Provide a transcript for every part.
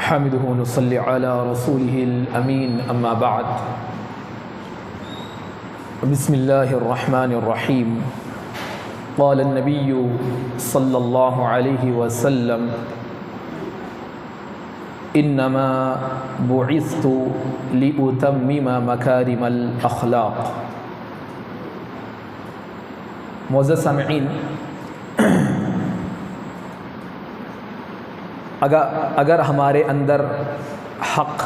نحمده ونصلي على رسوله الأمين أما بعد بسم الله الرحمن الرحيم قال النبي صلى الله عليه وسلم إنما بعثت لأتمم مكارم الأخلاق. معزز سامعین، اگر ہمارے اندر حق،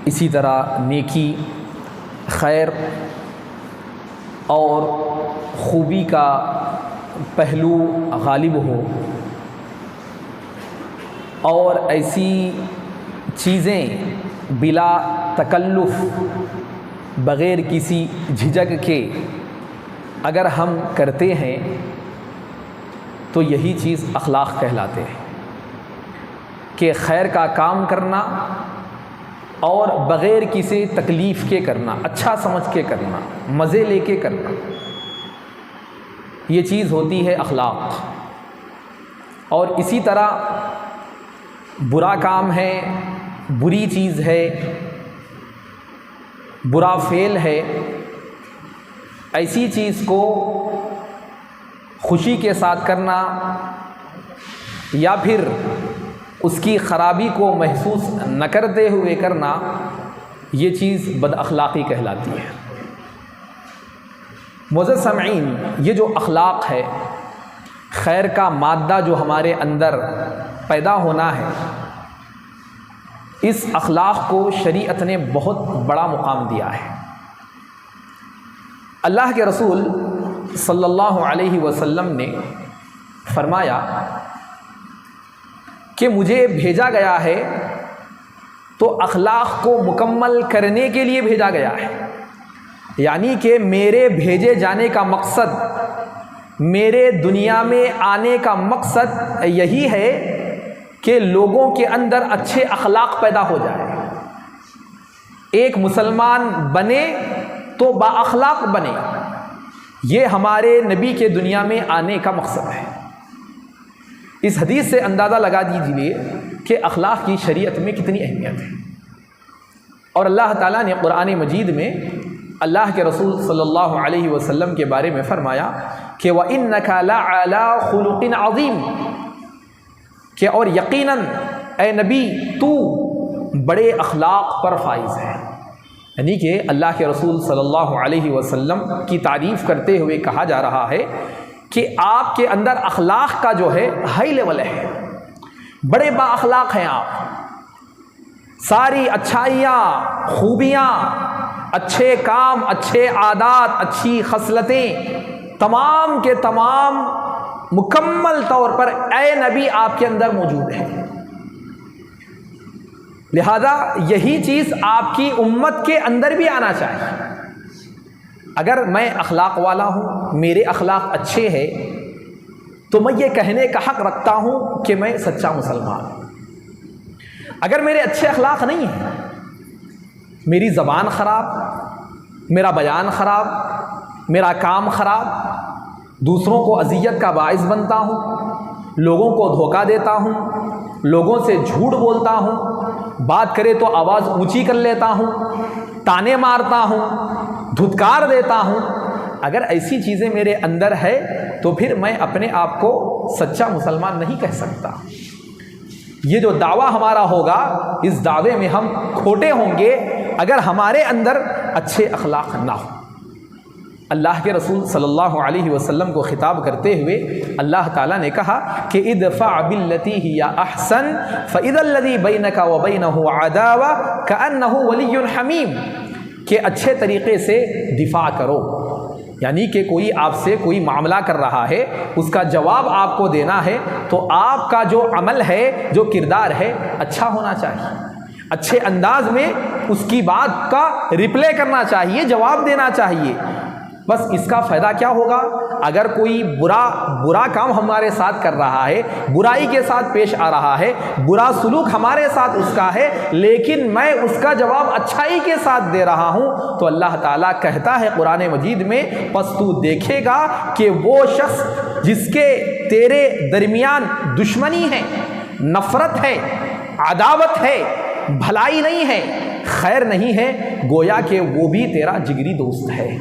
اسی طرح نیکی، خیر اور خوبی کا پہلو غالب ہو اور ایسی چیزیں بلا تکلف، بغیر کسی جھجک کے اگر ہم کرتے ہیں تو یہی چیز اخلاق کہلاتے ہیں کہ خیر کا کام کرنا اور بغیر کسی تکلیف کے کرنا، اچھا سمجھ کے کرنا، مزے لے کے کرنا، یہ چیز ہوتی ہے اخلاق. اور اسی طرح برا کام ہے، بری چیز ہے، برا فعل ہے، ایسی چیز کو خوشی کے ساتھ کرنا یا پھر اس کی خرابی کو محسوس نہ کرتے ہوئے کرنا، یہ چیز بد اخلاقی کہلاتی ہے. معزز سامعین، یہ جو اخلاق ہے، خیر کا مادہ جو ہمارے اندر پیدا ہونا ہے، اس اخلاق کو شریعت نے بہت بڑا مقام دیا ہے. اللہ کے رسول صلی اللہ علیہ وسلم نے فرمایا کہ مجھے بھیجا گیا ہے تو اخلاق کو مکمل کرنے کے لیے بھیجا گیا ہے. یعنی کہ میرے بھیجے جانے کا مقصد، میرے دنیا میں آنے کا مقصد یہی ہے کہ لوگوں کے اندر اچھے اخلاق پیدا ہو جائے. ایک مسلمان بنے تو با اخلاق بنے، یہ ہمارے نبی کے دنیا میں آنے کا مقصد ہے. اس حدیث سے اندازہ لگا دیجیے کہ اخلاق کی شریعت میں کتنی اہمیت ہے. اور اللہ تعالیٰ نے قرآن مجید میں اللہ کے رسول صلی اللہ علیہ وسلم کے بارے میں فرمایا کہ وَإِنَّكَ لَعَلَىٰ خُلُقٍ عَظِيمٍ، کہ اور یقیناً اے نبی تو بڑے اخلاق پر فائز ہے. یعنی کہ اللہ کے رسول صلی اللہ علیہ وسلم کی تعریف کرتے ہوئے کہا جا رہا ہے کہ آپ کے اندر اخلاق کا جو ہے ہائی لیول ہے، بڑے با اخلاق ہیں آپ. ساری اچھائیاں، خوبیاں، اچھے کام، اچھے عادات، اچھی خصلتیں تمام کے تمام مکمل طور پر اے نبی آپ کے اندر موجود ہیں. لہذا یہی چیز آپ کی امت کے اندر بھی آنا چاہیے. اگر میں اخلاق والا ہوں، میرے اخلاق اچھے ہیں، تو میں یہ کہنے کا حق رکھتا ہوں کہ میں سچا مسلمان ہوں. اگر میرے اچھے اخلاق نہیں ہیں، میری زبان خراب، میرا بیان خراب، میرا کام خراب، دوسروں کو اذیت کا باعث بنتا ہوں، لوگوں کو دھوکہ دیتا ہوں، لوگوں سے جھوٹ بولتا ہوں، بات کرے تو آواز اونچی کر لیتا ہوں، تانے مارتا ہوں، دھتکار دیتا ہوں، اگر ایسی چیزیں میرے اندر ہے تو پھر میں اپنے آپ کو سچا مسلمان نہیں کہہ سکتا. یہ جو دعویٰ ہمارا ہوگا، اس دعوے میں ہم کھوٹے ہوں گے اگر ہمارے اندر اچھے اخلاق نہ ہوں. اللہ کے رسول صلی اللہ علیہ وسلم کو خطاب کرتے ہوئے اللہ تعالیٰ نے کہا کہ ادفع باللتی ہی احسن فاذا الذی بینک وبینہ عداوۃ کأنہ ولی حمیم، کہ اچھے طریقے سے دفاع کرو. یعنی کہ کوئی آپ سے کوئی معاملہ کر رہا ہے، اس کا جواب آپ کو دینا ہے تو آپ کا جو عمل ہے، جو کردار ہے، اچھا ہونا چاہیے. اچھے انداز میں اس کی بات کا ریپلے کرنا چاہیے، جواب دینا چاہیے. بس اس کا فائدہ کیا ہوگا؟ اگر کوئی برا کام ہمارے ساتھ کر رہا ہے، برائی کے ساتھ پیش آ رہا ہے، برا سلوک ہمارے ساتھ اس کا ہے، لیکن میں اس کا جواب اچھائی کے ساتھ دے رہا ہوں، تو اللہ تعالیٰ کہتا ہے قرآن مجید میں، پس تو دیکھے گا کہ وہ شخص جس کے تیرے درمیان دشمنی ہے، نفرت ہے، عداوت ہے، بھلائی نہیں ہے، خیر نہیں ہے، گویا کہ وہ بھی تیرا جگری دوست ہے۔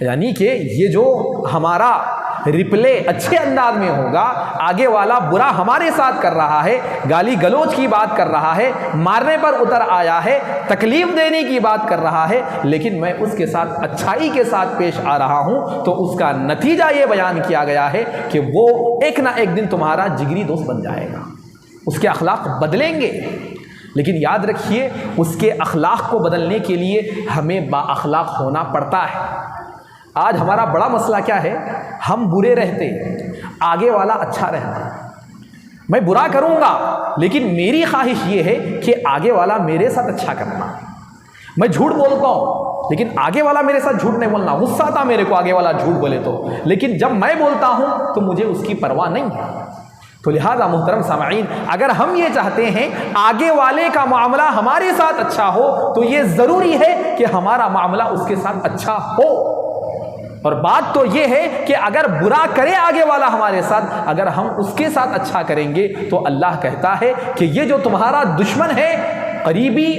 یعنی کہ یہ جو ہمارا رپلے اچھے انداز میں ہوگا، آگے والا برا ہمارے ساتھ کر رہا ہے، گالی گلوچ کی بات کر رہا ہے، مارنے پر اتر آیا ہے، تکلیف دینے کی بات کر رہا ہے، لیکن میں اس کے ساتھ اچھائی کے ساتھ پیش آ رہا ہوں، تو اس کا نتیجہ یہ بیان کیا گیا ہے کہ وہ ایک نہ ایک دن تمہارا جگری دوست بن جائے گا، اس کے اخلاق بدلیں گے۔ لیکن یاد رکھیے، اس کے اخلاق کو بدلنے کے لیے ہمیں با اخلاق ہونا پڑتا ہے۔ آج ہمارا بڑا مسئلہ کیا ہے؟ ہم برے رہتے، آگے والا اچھا رہتا۔ میں برا کروں گا، لیکن میری خواہش یہ ہے کہ آگے والا میرے ساتھ اچھا کرنا۔ میں جھوٹ بولتا ہوں، لیکن آگے والا میرے ساتھ جھوٹ نہیں بولنا۔ غصہ آتا میرے کو آگے والا جھوٹ بولے تو، لیکن جب میں بولتا ہوں تو مجھے اس کی پرواہ نہیں ہے۔ تو لہذا محترم سامعین، اگر ہم یہ چاہتے ہیں آگے والے کا معاملہ ہمارے ساتھ اچھا ہو، تو یہ ضروری ہے کہ ہمارا معاملہ اس کے ساتھ اچھا ہو۔ اور بات تو یہ ہے کہ اگر برا کرے آگے والا ہمارے ساتھ، اگر ہم اس کے ساتھ اچھا کریں گے تو اللہ کہتا ہے کہ یہ جو تمہارا دشمن ہے، قریبی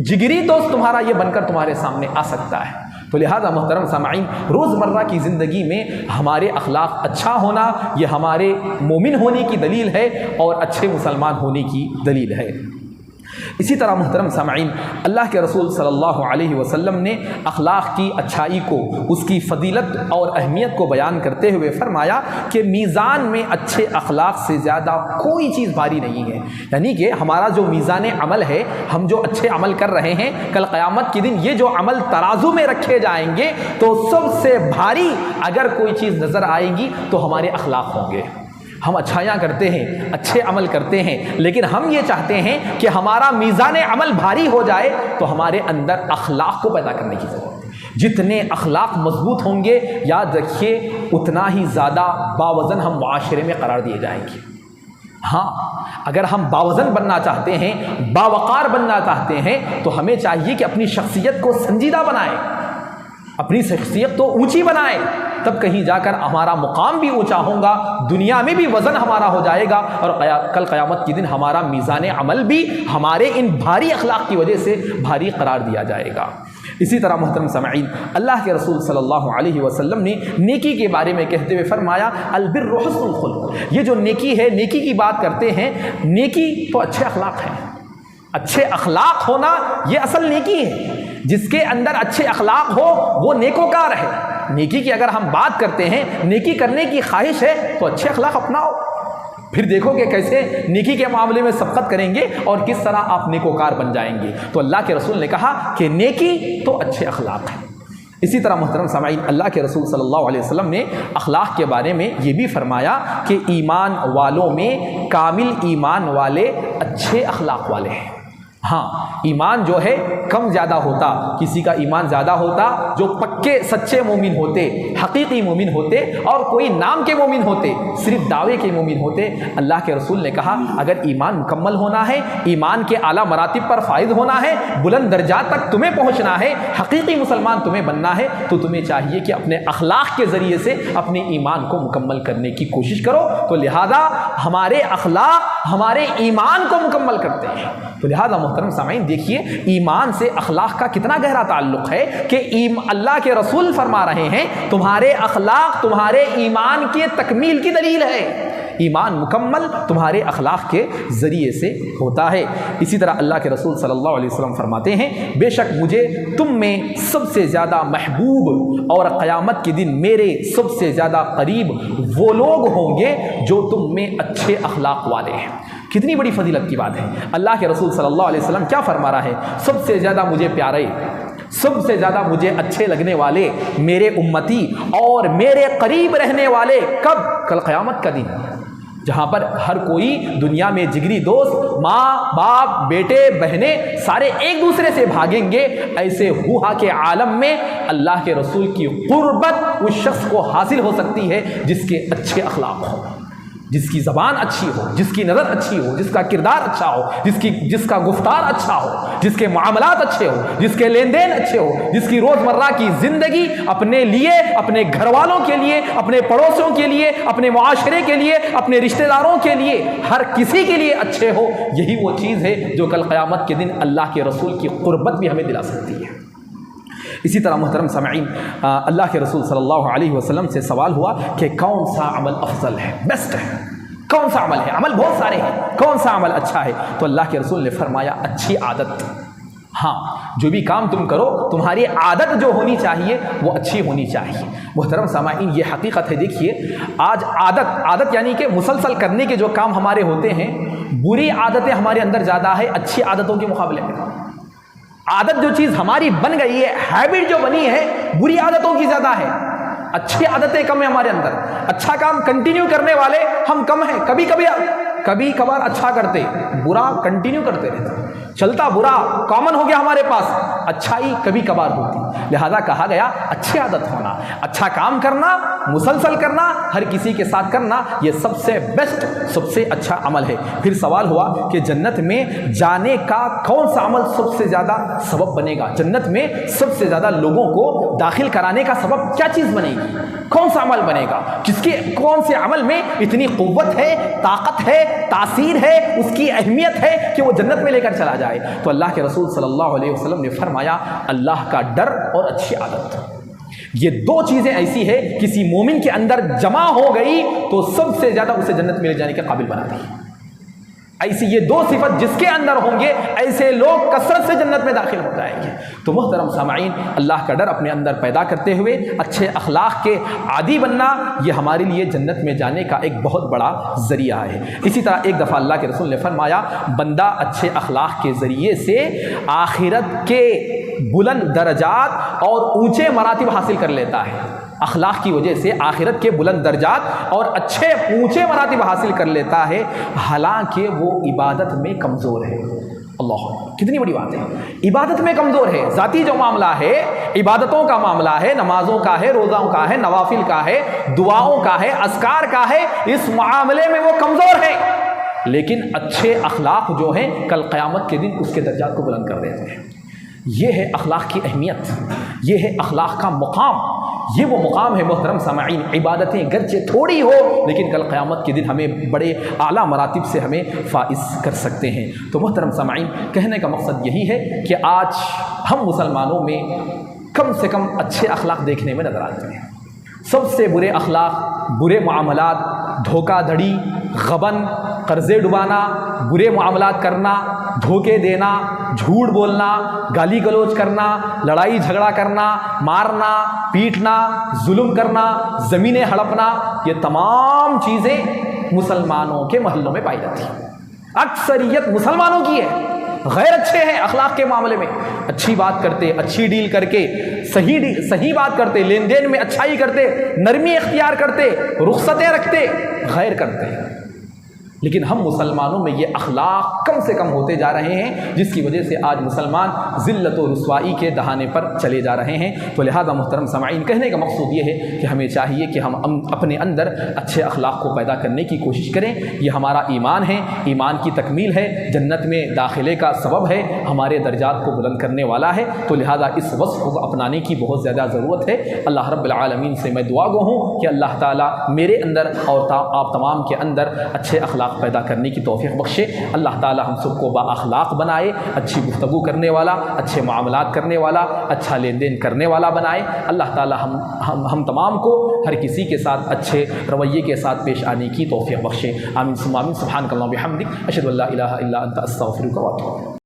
جگری دوست تمہارا، یہ بن کر تمہارے سامنے آ سکتا ہے۔ تو لہذا محترم سامعین، روزمرہ کی زندگی میں ہمارے اخلاق اچھا ہونا یہ ہمارے مومن ہونے کی دلیل ہے اور اچھے مسلمان ہونے کی دلیل ہے۔ اسی طرح محترم سامعین، اللہ کے رسول صلی اللہ علیہ وسلم نے اخلاق کی اچھائی کو، اس کی فضیلت اور اہمیت کو بیان کرتے ہوئے فرمایا کہ میزان میں اچھے اخلاق سے زیادہ کوئی چیز بھاری نہیں ہے۔ یعنی کہ ہمارا جو میزان عمل ہے، ہم جو اچھے عمل کر رہے ہیں، کل قیامت کے دن یہ جو عمل ترازو میں رکھے جائیں گے تو سب سے بھاری اگر کوئی چیز نظر آئے گی تو ہمارے اخلاق ہوں گے۔ ہم اچھائیاں کرتے ہیں، اچھے عمل کرتے ہیں، لیکن ہم یہ چاہتے ہیں کہ ہمارا میزان عمل بھاری ہو جائے، تو ہمارے اندر اخلاق کو پیدا کرنے کی ضرورت ہے۔ جتنے اخلاق مضبوط ہوں گے، یاد رکھیے اتنا ہی زیادہ باوزن ہم معاشرے میں قرار دیے جائیں گے۔ ہاں، اگر ہم باوزن بننا چاہتے ہیں، باوقار بننا چاہتے ہیں، تو ہمیں چاہیے کہ اپنی شخصیت کو سنجیدہ بنائیں، اپنی شخصیت تو اونچی بنائیں، تب کہیں جا کر ہمارا مقام بھی اونچا ہوگا، دنیا میں بھی وزن ہمارا ہو جائے گا، اور کل قیامت کے دن ہمارا میزان عمل بھی ہمارے ان بھاری اخلاق کی وجہ سے بھاری قرار دیا جائے گا۔ اسی طرح محترم سامعین، اللہ کے رسول صلی اللہ علیہ وسلم نے نیکی کے بارے میں کہتے ہوئے فرمایا، البر حسن الخلق۔ یہ جو نیکی ہے، نیکی کی بات کرتے ہیں، نیکی تو اچھے اخلاق ہیں۔ اچھے اخلاق ہونا یہ اصل نیکی ہے۔ جس کے اندر اچھے اخلاق ہو وہ نیکوکار ہے۔ نیکی کی اگر ہم بات کرتے ہیں، نیکی کرنے کی خواہش ہے تو اچھے اخلاق اپناؤ، پھر دیکھو کہ کیسے نیکی کے معاملے میں سبقت کریں گے اور کس طرح آپ نیکوکار بن جائیں گے۔ تو اللہ کے رسول نے کہا کہ نیکی تو اچھے اخلاق ہیں۔ اسی طرح محترم سامعین، اللہ کے رسول صلی اللہ علیہ وسلم نے اخلاق کے بارے میں یہ بھی فرمایا کہ ایمان والوں میں کامل ایمان والے اچھے اخلاق والے ہیں۔ ہاں، ایمان جو ہے کم زیادہ ہوتا، کسی کا ایمان زیادہ ہوتا جو پکے سچے مومن ہوتے، حقیقی مومن ہوتے، اور کوئی نام کے مومن ہوتے، صرف دعوے کے مومن ہوتے۔ اللہ کے رسول نے کہا اگر ایمان مکمل ہونا ہے، ایمان کے اعلیٰ مراتب پر فائز ہونا ہے، بلند درجات تک تمہیں پہنچنا ہے، حقیقی مسلمان تمہیں بننا ہے، تو تمہیں چاہیے کہ اپنے اخلاق کے ذریعے سے اپنے ایمان کو مکمل کرنے کی کوشش کرو۔ تو لہذا ہمارے اخلاق ہمارے ایمان کو مکمل کرتے ہیں۔ تو لہذا محترم سامعین، دیکھیے ایمان سے اخلاق کا کتنا گہرا تعلق ہے کہ اللہ کے رسول فرما رہے ہیں تمہارے اخلاق تمہارے ایمان کے تکمیل کی دلیل ہے۔ ایمان مکمل تمہارے اخلاق کے ذریعے سے ہوتا ہے۔ اسی طرح اللہ کے رسول صلی اللہ علیہ وسلم فرماتے ہیں بے شک مجھے تم میں سب سے زیادہ محبوب اور قیامت کے دن میرے سب سے زیادہ قریب وہ لوگ ہوں گے جو تم میں اچھے اخلاق والے ہیں۔ کتنی بڑی فضیلت کی بات ہے۔ اللہ کے رسول صلی اللہ علیہ وسلم کیا فرما رہا ہے؟ سب سے زیادہ مجھے پیارے، سب سے زیادہ مجھے اچھے لگنے والے میرے امتی اور میرے قریب رہنے والے کب؟ کل قیامت کا دن، جہاں پر ہر کوئی دنیا میں جگری دوست، ماں باپ، بیٹے بہنیں سارے ایک دوسرے سے بھاگیں گے، ایسے ہوا کے عالم میں اللہ کے رسول کی قربت اس شخص کو حاصل ہو سکتی ہے جس کے اچھے اخلاق ہوں۔ جس کی زبان اچھی ہو، جس کی نظر اچھی ہو، جس کا کردار اچھا ہو، جس کا گفتار اچھا ہو، جس کے معاملات اچھے ہو، جس کے لین دین اچھے ہو، جس کی روزمرہ کی زندگی اپنے لیے، اپنے گھر والوں کے لیے، اپنے پڑوسیوں کے لیے، اپنے معاشرے کے لیے، اپنے رشتہ داروں کے لیے، ہر کسی کے لیے اچھے ہو، یہی وہ چیز ہے جو کل قیامت کے دن اللہ کے رسول کی قربت بھی ہمیں دلا سکتی ہے۔ اسی طرح محترم سامعین، اللہ کے رسول صلی اللہ علیہ وسلم سے سوال ہوا کہ کون سا عمل افضل ہے، بیسٹ ہے، کون سا عمل ہے؟ عمل بہت سارے ہیں، کون سا عمل اچھا ہے؟ تو اللہ کے رسول نے فرمایا اچھی عادت۔ ہاں، جو بھی کام تم کرو تمہاری عادت جو ہونی چاہیے وہ اچھی ہونی چاہیے۔ محترم سامعین، یہ حقیقت ہے، دیکھیے آج عادت یعنی کہ مسلسل کرنے کے جو کام ہمارے ہوتے ہیں، بری عادتیں ہمارے اندر زیادہ ہے اچھی عادتوں کے مقابلے میں۔ عادت جو چیز ہماری بن گئی ہے، ہیبٹ جو بنی ہے، بری عادتوں کی زیادہ ہے، اچھی عادتیں کم ہیں ہمارے اندر۔ اچھا کام کنٹینیو کرنے والے ہم کم ہیں، کبھی کبھار اچھا کرتے، برا کنٹینیو کرتے رہتے، چلتا برا کامن ہو گیا ہمارے پاس، اچھائی کبھی کبھار ہوتی۔ لہذا کہا گیا اچھی عادت ہونا، اچھا کام کرنا، مسلسل کرنا، ہر کسی کے ساتھ کرنا، یہ سب سے بیسٹ، سب سے اچھا عمل ہے۔ پھر سوال ہوا کہ جنت میں جانے کا کون سا عمل سب سے زیادہ سبب بنے گا؟ جنت میں سب سے زیادہ لوگوں کو داخل کرانے کا سبب کیا چیز بنے گی؟ کون سا عمل بنے گا؟ کون سے عمل میں اتنی قوت ہے، طاقت ہے، تاثیر ہے، اس کی اہمیت ہے کہ وہ جنت میں لے کر چلا جائے؟ تو اللہ کے رسول صلی اللہ علیہ وسلم نے فرمایا اللہ کا ڈر اور اچھی عادت۔ یہ دو چیزیں ایسی ہے کسی مومن کے اندر جمع ہو گئی تو سب سے زیادہ اسے جنت میں لے جانے کے قابل بنا دی۔ ایسی یہ دو صفت جس کے اندر ہوں گے، ایسے لوگ کثرت سے جنت میں داخل ہو جائیں گے۔ تو محترم سامعین، اللہ کا ڈر اپنے اندر پیدا کرتے ہوئے اچھے اخلاق کے عادی بننا، یہ ہمارے لیے جنت میں جانے کا ایک بہت بڑا ذریعہ ہے۔ اسی طرح ایک دفعہ اللہ کے رسول نے فرمایا بندہ اچھے اخلاق کے ذریعے سے آخرت کے بلند درجات اور اونچے مراتب حاصل کر لیتا ہے۔ اخلاق کی وجہ سے آخرت کے بلند درجات اور اچھے اونچے مراتب حاصل کر لیتا ہے، حالانکہ وہ عبادت میں کمزور ہے۔ اللہ، کتنی بڑی بات ہے، عبادت میں کمزور ہے۔ ذاتی جو معاملہ ہے، عبادتوں کا معاملہ ہے، نمازوں کا ہے، روزوں کا ہے، نوافل کا ہے، دعاؤں کا ہے، اذکار کا ہے، اس معاملے میں وہ کمزور ہے، لیکن اچھے اخلاق جو ہیں کل قیامت کے دن اس کے درجات کو بلند کر دیتے ہیں۔ یہ ہے اخلاق کی اہمیت، یہ ہے اخلاق کا مقام، یہ وہ مقام ہے محترم سامعین۔ عبادتیں گرچہ تھوڑی ہو لیکن کل قیامت کے دن ہمیں بڑے اعلیٰ مراتب سے ہمیں فائز کر سکتے ہیں۔ تو محترم سامعین، کہنے کا مقصد یہی ہے کہ آج ہم مسلمانوں میں کم سے کم اچھے اخلاق دیکھنے میں نظر آتے ہیں۔ سب سے برے اخلاق، برے معاملات، دھوکہ دھڑی، غبن، قرضے ڈبانا، برے معاملات کرنا، دھوکے دینا، جھوٹ بولنا، گالی گلوچ کرنا، لڑائی جھگڑا کرنا، مارنا، پیٹنا، ظلم کرنا، زمینیں ہڑپنا، یہ تمام چیزیں مسلمانوں کے محلوں میں پائی جاتی ہیں۔ اکثریت مسلمانوں کی ہے، غیر اچھے ہیں اخلاق کے معاملے میں، اچھی بات کرتے، اچھی ڈیل کر کے، صحیح بات کرتے، لین دین میں اچھائی کرتے، نرمی اختیار کرتے، رخصتیں رکھتے، غیر کرتے، لیکن ہم مسلمانوں میں یہ اخلاق کم سے کم ہوتے جا رہے ہیں، جس کی وجہ سے آج مسلمان ذلت و رسوائی کے دہانے پر چلے جا رہے ہیں۔ تو لہذا محترم سامعین، کہنے کا مقصود یہ ہے کہ ہمیں چاہیے کہ ہم اپنے اندر اچھے اخلاق کو پیدا کرنے کی کوشش کریں۔ یہ ہمارا ایمان ہے، ایمان کی تکمیل ہے، جنت میں داخلے کا سبب ہے، ہمارے درجات کو بلند کرنے والا ہے۔ تو لہذا اس وصف کو اپنانے کی بہت زیادہ ضرورت ہے۔ اللہ رب العالمین سے میں دعا گو ہوں کہ اللہ تعالیٰ میرے اندر اور آپ تمام کے اندر اچھے اخلاق پیدا کرنے کی توفیق بخشے۔ اللہ تعالی ہم سب کو با اخلاق بنائے، اچھی گفتگو کرنے والا، اچھے معاملات کرنے والا، اچھا لین دین کرنے والا بنائے۔ اللہ تعالی ہم تمام کو ہر کسی کے ساتھ اچھے رویے کے ساتھ پیش آنے کی توفیق بخشے۔ آمین ثم آمین۔ سبحانک اللہم و بحمدک، اشہد ان لا الہ الا انت، استغفرک و اتوب الیک۔